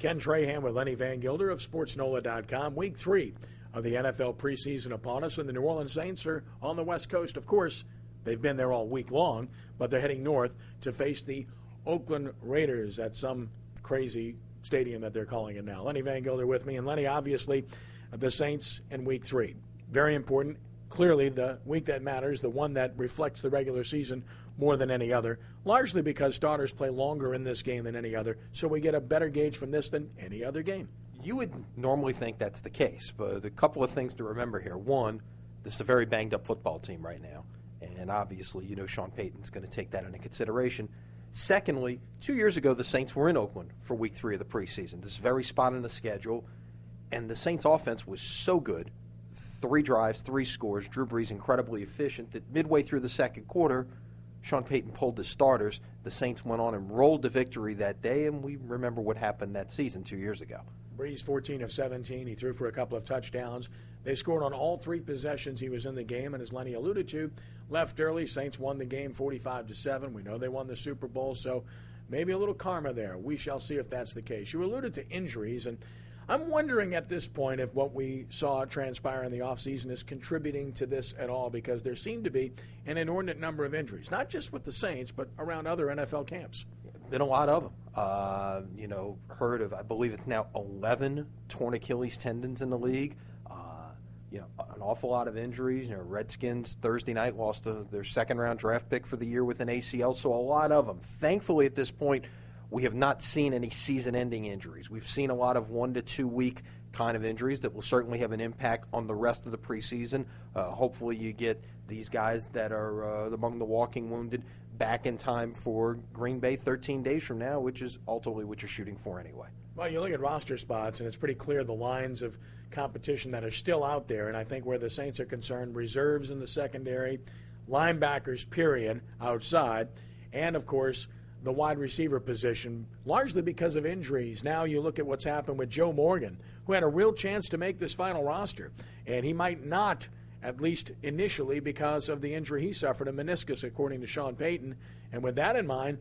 Ken Trahan with Lenny Vangilder of SportsNOLA.com. Week 3 of the NFL preseason upon us, and the New Orleans Saints are on the West Coast. Of course, they've been there all week long, but they're heading north to face the Oakland Raiders at some crazy stadium that they're calling it now. Lenny Vangilder with me, and Lenny, obviously, the Saints in Week 3. Very important. Clearly, the week that matters, the one that reflects the regular season more than any other, largely because starters play longer in this game than any other, so we get a better gauge from this than any other game. You would normally think that's the case, but a couple of things to remember here. One, this is a very banged-up football team right now, and obviously, Sean Payton's going to take that into consideration. Secondly, 2 years ago, the Saints were in Oakland for Week 3 of the preseason. This is very spot in the schedule, and the Saints' offense was so good, 3 drives, 3 scores, Drew Brees incredibly efficient, that midway through the second quarter, Sean Payton pulled the starters. The Saints went on and rolled to victory that day, and we remember what happened that season 2 years ago. Brees 14 of 17. He threw for a couple of touchdowns. They scored on all 3 possessions he was in the game, and as Lenny alluded to, left early. Saints won the game 45-7. We know they won the Super Bowl, so maybe a little karma there. We shall see if that's the case. You alluded to injuries, and I'm wondering at this point if what we saw transpire in the offseason is contributing to this at all, because there seemed to be an inordinate number of injuries, not just with the Saints, but around other NFL camps. Been a lot of them. Heard of, I believe it's now 11 torn Achilles tendons in the league. An awful lot of injuries. Redskins Thursday night lost their second-round draft pick for the year with an ACL, so a lot of them. Thankfully, at this point, we have not seen any season-ending injuries. We've seen a lot of 1 to 2 week kind of injuries that will certainly have an impact on the rest of the preseason. Hopefully you get these guys that are among the walking wounded back in time for Green Bay 13 days from now, which is ultimately what you're shooting for anyway. Well, you look at roster spots, and it's pretty clear the lines of competition that are still out there, and I think where the Saints are concerned, reserves in the secondary, linebackers, period, outside, and, of course, the wide receiver position, largely because of injuries. Now you look at what's happened with Joe Morgan, who had a real chance to make this final roster, and he might not, at least initially, because of the injury he suffered, a meniscus, according to Sean Payton. And with that in mind,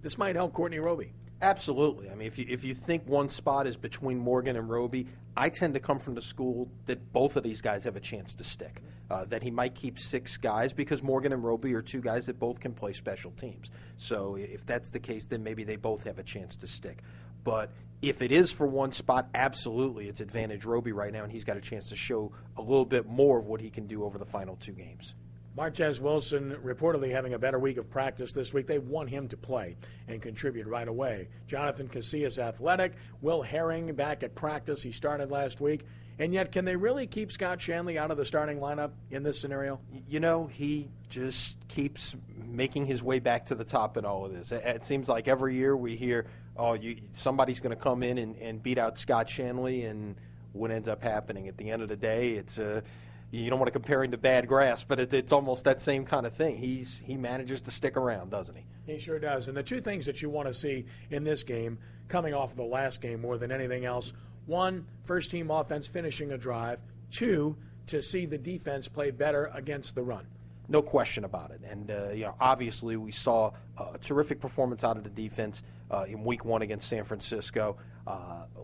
this might help Courtney Roby. Absolutely. I mean, if you think one spot is between Morgan and Roby, I tend to come from the school that both of these guys have a chance to stick, that he might keep 6 guys because Morgan and Roby are 2 guys that both can play special teams. So if that's the case, then maybe they both have a chance to stick. But if it is for one spot, absolutely, it's advantage Roby right now, and he's got a chance to show a little bit more of what he can do over the final 2 games. Martez Wilson reportedly having a better week of practice this week. They want him to play and contribute right away. Jonathan Casillas athletic. Will Herring back at practice. He started last week. And yet, can they really keep Scott Shanle out of the starting lineup in this scenario? He just keeps making his way back to the top in all of this. It seems like every year we hear, somebody's going to come in and beat out Scott Shanle, and what ends up happening at the end of the day, it's you don't want to compare him to bad grass, but it's almost that same kind of thing. He manages to stick around, doesn't he? He sure does. And the 2 things that you want to see in this game, coming off of the last game more than anything else, 1, first-team offense finishing a drive. 2, to see the defense play better against the run. No question about it. And, obviously we saw a terrific performance out of the defense in Week 1 against San Francisco.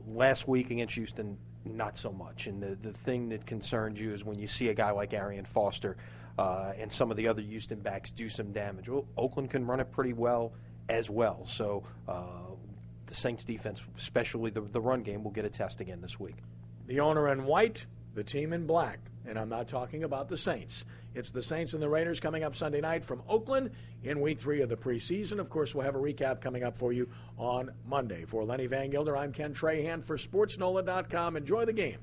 Last week against Houston, not so much. And the thing that concerns you is when you see a guy like Arian Foster and some of the other Houston backs do some damage. Well, Oakland can run it pretty well as well. So the Saints defense, especially the run game, will get a test again this week. The owner in white, the team in black. And I'm not talking about the Saints. It's the Saints and the Raiders coming up Sunday night from Oakland in Week 3 of the preseason. Of course, we'll have a recap coming up for you on Monday. For Lenny Vangilder, I'm Ken Trahan for SportsNOLA.com. Enjoy the game.